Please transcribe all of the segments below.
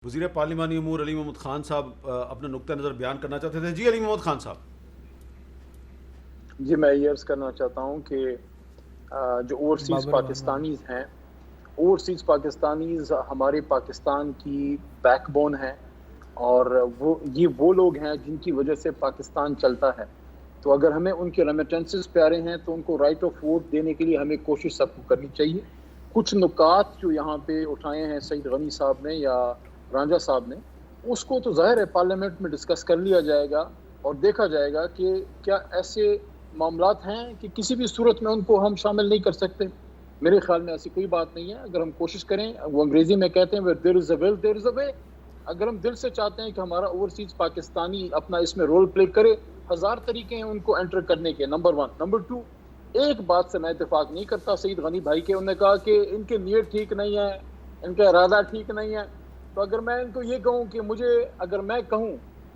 وزیر پارلیمانی امور علی محمد خان صاحب اپنا نقطہ نظر بیان کرنا چاہتے تھے. جی علی محمد خان صاحب. جی میں یہ عرض کرنا چاہتا ہوں کہ جو اوورسیز پاکستانیز ہیں، اوورسیز پاکستانیز ہمارے پاکستان کی بیک بون ہیں، اور وہ لوگ ہیں جن کی وجہ سے پاکستان چلتا ہے. تو اگر ہمیں ان کے ریمیٹنسز پیارے ہیں تو ان کو رائٹ آف ووٹ دینے کے لیے ہمیں کوشش سب کو کرنی چاہیے. کچھ نکات جو یہاں پہ اٹھائے ہیں سعید غنی صاحب نے یا رانجھا صاحب نے، اس کو تو ظاہر ہے پارلیمنٹ میں ڈسکس کر لیا جائے گا اور دیکھا جائے گا کہ کیا ایسے معاملات ہیں کہ کسی بھی صورت میں ان کو ہم شامل نہیں کر سکتے. میرے خیال میں ایسی کوئی بات نہیں ہے. اگر ہم کوشش کریں، وہ انگریزی میں کہتے ہیں where there is a will there is a way. اگر ہم دل سے چاہتے ہیں کہ ہمارا اوورسیز پاکستانی اپنا اس میں رول پلے کرے، ہزار طریقے ہیں ان کو انٹر کرنے کے. نمبر 1. نمبر 2، ایک بات سے میں اتفاق نہیں کرتا سعید غنی بھائی کے. انہوں نے کہا کہ ان کی نیت ٹھیک نہیں ہے، ان کا ارادہ ٹھیک نہیں ہے. تو اگر میں ان کو یہ کہوں کہ میں کہوں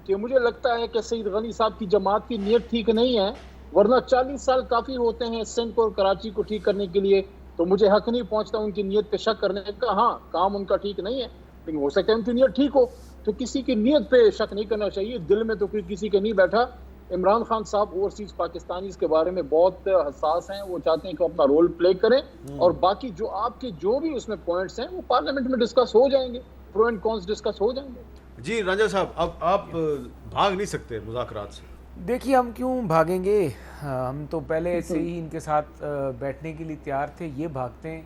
کہ مجھے لگتا ہے کہ سعید غنی صاحب کی جماعت کی نیت ٹھیک نہیں ہے، ورنہ 40 سال کافی ہوتے ہیں سندھ اور کراچی کو ٹھیک کرنے کے لیے، تو مجھے حق نہیں پہنچتا ان کی نیت پہ شک کرنے کا. ہاں کام ان کا ٹھیک نہیں ہے، لیکن ہو سکتا ہے ان کی نیت ٹھیک ہو. تو کسی کی نیت پہ شک نہیں کرنا چاہیے. دل میں تو کوئی کسی کے نہیں بیٹھا. عمران خان صاحب اوورسیز پاکستانیز کے بارے میں بہت حساس ہیں. وہ چاہتے ہیں کہ اپنا رول پلے کریں، اور باقی جو آپ کے جو بھی اس میں پوائنٹس ہیں وہ پارلیمنٹ میں ڈسکس ہو جائیں گے، پرو اینڈ کونس ڈسکس ہو جائیں گے. جی رانجھا صاحب، اب آپ بھاگ نہیں سکتے مذاکرات سے. دیکھیے ہم کیوں بھاگیں گے؟ ہم تو پہلے سے ہی ان کے ساتھ بیٹھنے کے لیے تیار تھے. یہ بھاگتے ہیں،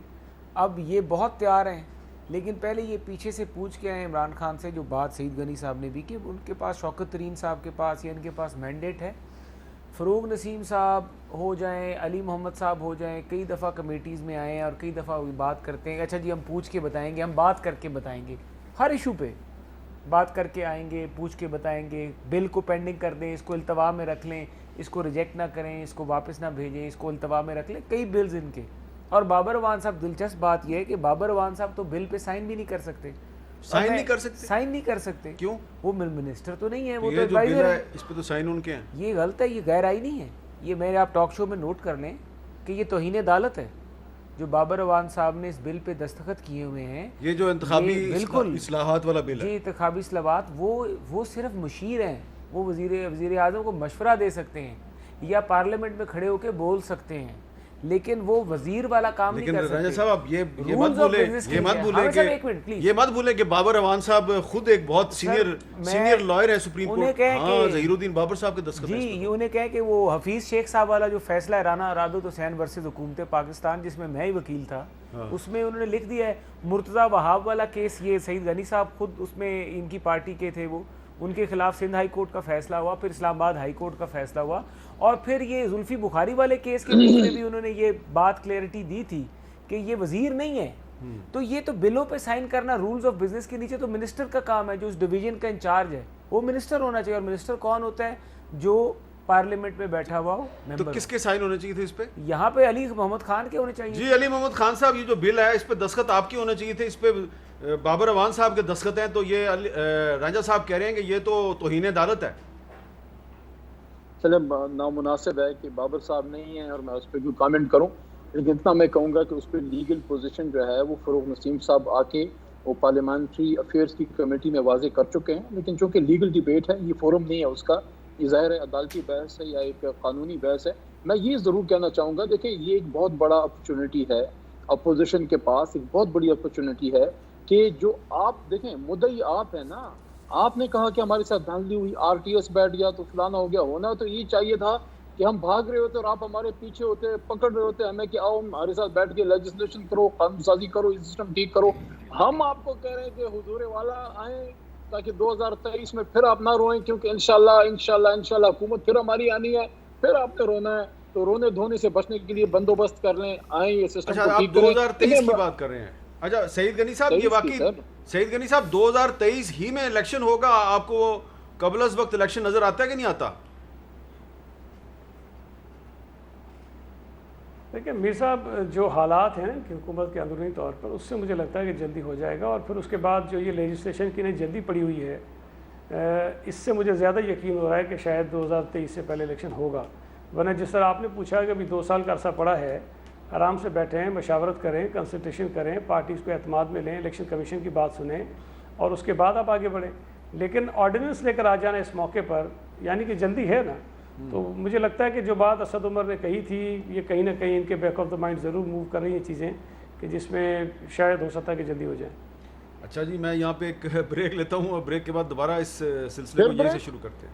اب یہ بہت تیار ہیں، لیکن پہلے یہ پیچھے سے پوچھ کے آئے عمران خان سے جو بات سعید غنی صاحب نے بھی کہ ان کے پاس شوکت ترین صاحب کے پاس یا ان کے پاس مینڈیٹ ہے. فروغ نسیم صاحب ہو جائیں، علی محمد صاحب ہو جائیں، کئی دفعہ کمیٹیز میں آئے ہیں اور کئی دفعہ بات کرتے ہیں. اچھا جی ہم پوچھ کے بتائیں گے، ہم بات کر کے بتائیں گے، ہر ایشو پہ بات کر کے آئیں گے، پوچھ کے بتائیں گے. بل کو پینڈنگ کر دیں، اس کو التوا میں رکھ لیں، اس کو ریجیکٹ نہ کریں، اس کو واپس نہ بھیجیں، اس کو التوا میں رکھ لیں. کئی بلز ان کے. اور بابر اعوان صاحب، دلچسپ بات یہ ہے کہ بابر اعوان صاحب تو بل پہ سائن بھی نہیں کر سکتے. سائن نہیں کر سکتے؟ کیوں؟ وہ منسٹر تو نہیں ہے، وہ تو یہ جو بل ایڈوائزر ہے ہے. اس پہ تو سائن ان کے ہیں. یہ غلط ہے، یہ غیر آئینی ہے. یہ میرے آپ ٹاک شو میں نوٹ کر لیں کہ یہ توہین عدالت ہے. جو بابر اعوان صاحب نے اس بل پہ دستخط کیے ہوئے ہیں، یہ جو انتخابی بالکل اصلاحات والا بل ہے، جی انتخابی اصلاحات، وہ صرف مشیر ہیں. وہ وزیر اعظم کو مشورہ دے سکتے ہیں یا پارلیمنٹ میں کھڑے ہو کے بول سکتے ہیں، لیکن وہ وزیر والا کام نہیں کر سکتے. لیکن رانجھا صاحب آپ یہ مت بھولیں کہ بابر اعوان صاحب خود ایک بہت سینئر لائر ہے سپریم کورٹ. ہاں، ظہیر الدین بابر صاحب کے دستخط ہیں. جی انہیں کہیں کہ وہ حفیظ شیخ صاحب والا جو فیصلہ ہے رانا ارادت حسین ورسز حکومت پاکستان، جس میں میں ہی وکیل تھا، اس میں انہوں نے لکھ دیا ہے. مرتضیٰ وہاب والا کیس، یہ سعید غنی صاحب خود اس میں ان کی پارٹی کے تھے، وہ ان کے خلاف سندھ ہائی کورٹ کا فیصلہ ہوا، پھر اسلام آباد ہائی کورٹ کا فیصلہ ہوا، اور پھر یہ زلفی بخاری والے کیس کے بیچ میں بھی انہوں نے یہ بات کلیئرٹی دی تھی کہ یہ وزیر نہیں ہے. تو یہ تو بلوں پہ سائن کرنا رولز آف بزنس کے نیچے تو منسٹر کا کام ہے، جو اس ڈویژن کا انچارج ہے وہ منسٹر ہونا چاہیے. اور منسٹر کون ہوتا ہے؟ جو پارلیمنٹ میں بیٹھا ہوا ہو تو کس کے سائن ہونے چاہیے تھے اس پہ؟ یہاں پہ علی محمد خان کے ہونے چاہیے. جی علی محمد خان صاحب، یہ جو بل ہے اس پہ دستخط آپ کے ہونے چاہیے تھے. اس پہ بابر اعوان صاحب کے دستخط ہیں، تو یہ رانجھا صاحب کہہ رہے ہیں کہ یہ تو توہین عدالت ہے. چلے نامناسب ہے کہ بابر صاحب نہیں ہیں اور میں اس پہ کوئی کامنٹ کروں، لیکن اتنا میں کہوں گا کہ اس پہ لیگل پوزیشن جو ہے وہ فروغ نسیم صاحب آ کے وہ پارلیمنٹری افیئرس کی کمیٹی میں واضح کر چکے ہیں. لیکن چونکہ لیگل ڈیبیٹ ہے، یہ فورم نہیں ہے اس کا، یہ ظاہر ہے عدالتی بحث ہے یا ایک قانونی بحث ہے. میں یہ ضرور کہنا چاہوں گا، دیکھیں یہ ایک بہت بڑا اپرچونٹی ہے اپوزیشن کے پاس، ایک بہت بڑی اپرچونٹی ہے کہ جو آپ دیکھیں مدعی آپ ہیں نا. آپ نے کہا کہ ہمارے ساتھ دھاندلی ہوئی، آر ٹی ایس بیٹھ گیا تو فلانا ہو گیا. ہونا تو یہ چاہیے تھا کہ ہم بھاگ رہے ہوتے اور آپ ہمارے پیچھے ہوتے، پکڑ رہے ہوتے ہمیں کہ آؤ ہمارے ساتھ بیٹھ کے لیجسلیشن کرو، قانون سازی کرو، یہ سسٹم ٹھیک کرو. ہم آپ کو کہہ رہے ہیں کہ حضور والا آئیں تاکہ 2023 میں پھر آپ نہ روئیں، کیونکہ انشاءاللہ حکومت پھر ہماری آنی ہے، پھر آپ نے رونا ہے. تو رونے دھونے سے بچنے کے لیے بندوبست کر لیں، آئیں یہ سسٹم کو ٹھیک کریں. 2023 کی بات کر رہے ہیں؟ اچھا سعید غنی صاحب، یہ واقعی سعید غنی صاحب 2023 ہی میں الیکشن ہوگا؟ آپ کو قبل از وقت الیکشن نظر آتا ہے کہ نہیں آتا؟ دیکھیں میر صاحب، جو حالات ہیں کہ حکومت کے اندرونی طور پر، اس سے مجھے لگتا ہے کہ جلدی ہو جائے گا. اور پھر اس کے بعد جو یہ لیجسلیشن کی جلدی پڑی ہوئی ہے، اس سے مجھے زیادہ یقین ہو رہا ہے کہ شاید 2023 سے پہلے الیکشن ہوگا. ورنہ جس طرح آپ نے پوچھا کہ ابھی 2 سال کا عرصہ پڑا ہے، آرام سے بیٹھیں، مشاورت کریں، کنسلٹیشن کریں، پارٹیز کو اعتماد میں لیں، الیکشن کمیشن کی بات سنیں، اور اس کے بعد آپ آگے بڑھیں. لیکن آرڈیننس لے کر آ جانا اس موقع پر یعنی کہ جلدی ہے نا. تو مجھے لگتا ہے کہ جو بات اسد عمر نے کہی تھی یہ کہیں نہ کہیں ان کے بیک آف دا مائنڈ ضرور موو کر رہی ہیں چیزیں کہ جس میں شاید ہو سکتا ہے کہ جلدی ہو جائے. اچھا جی، میں یہاں پہ ایک بریک لیتا ہوں اور بریک کے بعد دوبارہ اس سلسلے کو یہیں سے شروع کرتے ہیں.